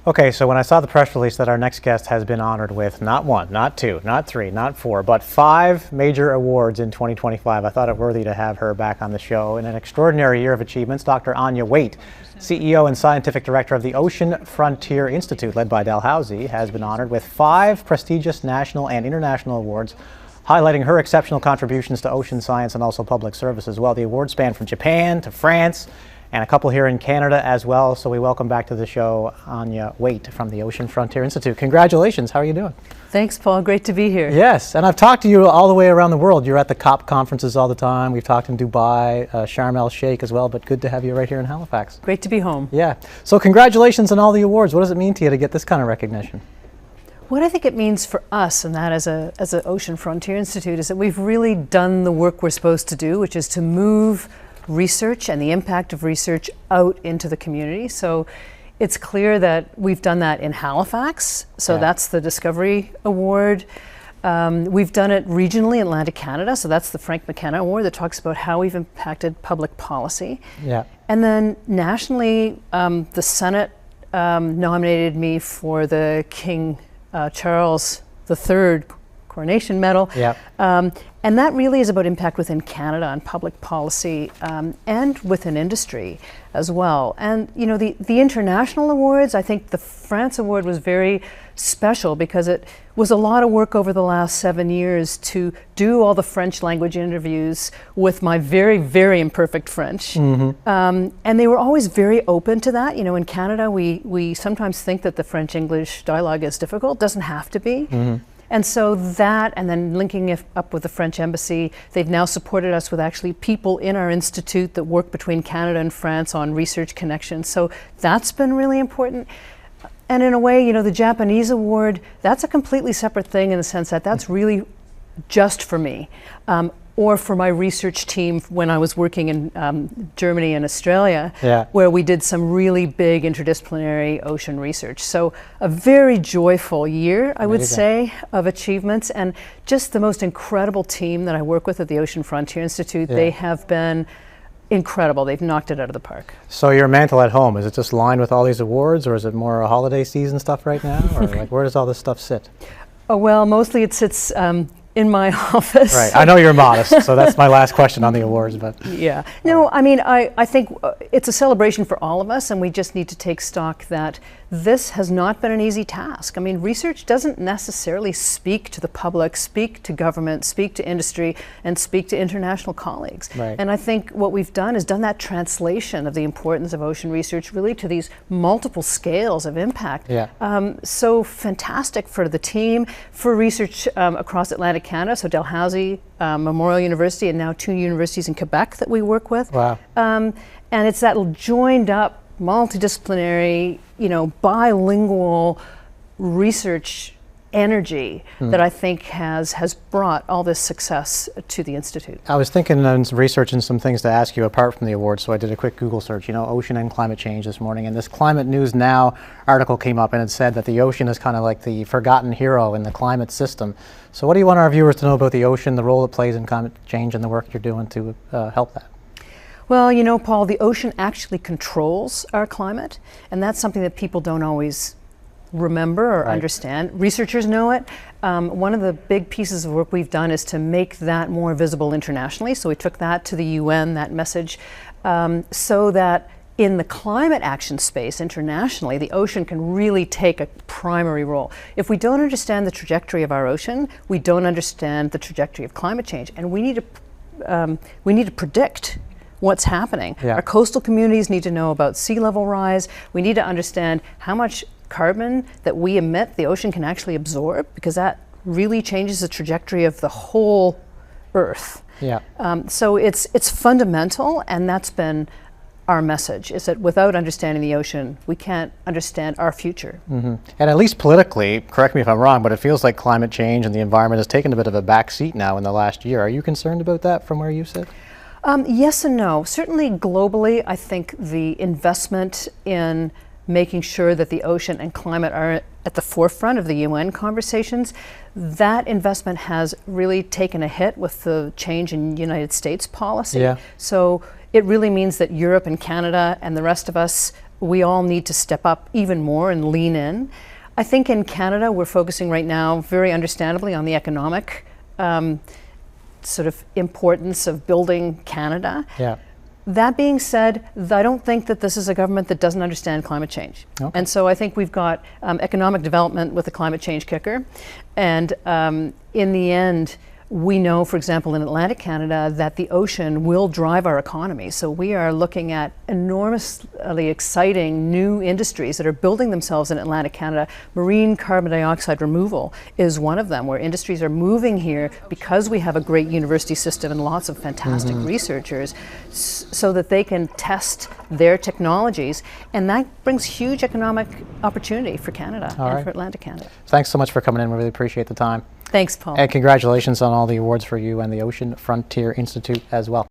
Okay, so when I saw the press release that our next guest has been honored with not one, not two, not three, not four, but 5 major awards in 2025, I thought it worthy to have her back on the show. In an extraordinary year of achievements, Dr. Anya Waite, CEO and Scientific Director of the Ocean Frontier Institute, led by Dalhousie, has been honored with 5 prestigious national and international awards, highlighting her exceptional contributions to ocean science and also public service as well. The awards span from Japan to France, and a couple here in Canada as well. So we welcome back to the show Anya Waite from the Ocean Frontier Institute. Congratulations. How are you doing? Thanks, Paul. Great to be here. Yes, and I've talked to you all the way around the world. You're at the COP conferences all the time. We've talked in Dubai, Sharm el-Sheikh as well, but good to have you right here in Halifax. Great to be home. Yeah. So congratulations on all the awards. What does it mean to you to get this kind of recognition? What I think it means for us, and that as an Ocean Frontier Institute, is that we've really done the work we're supposed to do, which is to move research and the impact of research out into the community. So it's clear that we've done that in Halifax. So that's the Discovery Award. We've done it regionally in Atlantic Canada. So that's the Frank McKenna Award that talks about how we've impacted public policy. Yeah. And then nationally, the Senate nominated me for the King Charles III Coronation Medal. Yeah. And that really is about impact within Canada and public policy and within industry as well. And you know, the international awards, I think the France Award was very special because it was a lot of work over the last 7 years to do all the French language interviews with my very, very imperfect French. Mm-hmm. And they were always very open to that. You know, in Canada, we sometimes think that the French-English dialogue is difficult. It doesn't have to be. Mm-hmm. And so that, and then linking it up with the French Embassy, they've now supported us with actually people in our institute that work between Canada and France on research connections. So that's been really important. And in a way, you know, the Japanese award, that's a completely separate thing in the sense that that's really just for me. Or for my research team when I was working in Germany and Australia, where we did some really big interdisciplinary ocean research. So a very joyful year, I would say, of achievements, and just the most incredible team that I work with at the Ocean Frontier Institute. They have been incredible. They've knocked it out of the park. So your mantle at home, is it just lined with all these awards, or is it more a holiday season stuff right now? Or like, where does all this stuff sit? Oh, well, mostly it sits in my office. Right. I know you're modest, so that's my last question on the awards. But yeah. No, I mean, I think it's a celebration for all of us, and we just need to take stock that this has not been an easy task. I mean, research doesn't necessarily speak to the public, speak to government, speak to industry, and speak to international colleagues. Right. And I think what we've done is done that translation of the importance of ocean research really to these multiple scales of impact. Yeah. So fantastic for the team, for research across Atlantic Canada, so Dalhousie, Memorial University, and now 2 universities in Quebec that we work with. Wow. And it's that joined up, multidisciplinary, you know, bilingual research energy that I think has brought all this success to the Institute. I was thinking and researching some things to ask you apart from the awards, so I did a quick Google search, you know, ocean and climate change this morning, and this Climate News Now article came up and it said that the ocean is kind of like the forgotten hero in the climate system. So what do you want our viewers to know about the ocean, the role it plays in climate change, and the work you're doing to help that? Well, you know, Paul, the ocean actually controls our climate, and that's something that people don't always remember or understand. Researchers know it. One of the big pieces of work we've done is to make that more visible internationally. So we took that to the UN, that message, so that in the climate action space internationally, the ocean can really take a primary role. If we don't understand the trajectory of our ocean, we don't understand the trajectory of climate change, and we need to predict what's happening. Our coastal communities need to know about sea level rise. We need to understand how much carbon that we emit the ocean can actually absorb, because that really changes the trajectory of the whole Earth. Yeah. So it's fundamental, and that's been our message, is that without understanding the ocean, we can't understand our future. Mm-hmm. And at least politically, correct me if I'm wrong, but it feels like climate change and the environment has taken a bit of a back seat now in the last year. Are you concerned about that from where you sit? Yes and no. Certainly globally, I think the investment in making sure that the ocean and climate are at the forefront of the UN conversations, that investment has really taken a hit with the change in United States policy. Yeah. So it really means that Europe and Canada and the rest of us we all need to step up even more and lean in. I think in Canada, we're focusing right now, very understandably, on the economic sort of importance of building Canada. Yeah. That being said, I don't think that this is a government that doesn't understand climate change. Okay. And so I think we've got economic development with the climate change kicker. And in the end, we know, for example, in Atlantic Canada, that the ocean will drive our economy. So we are looking at enormously exciting new industries that are building themselves in Atlantic Canada. Marine carbon dioxide removal is one of them, where industries are moving here because we have a great university system and lots of fantastic researchers, so that they can test their technologies. And that brings huge economic opportunity for Canada and for Atlantic Canada. Thanks so much for coming in. We really appreciate the time. Thanks, Paul. And congratulations on all the awards for you and the Ocean Frontier Institute as well.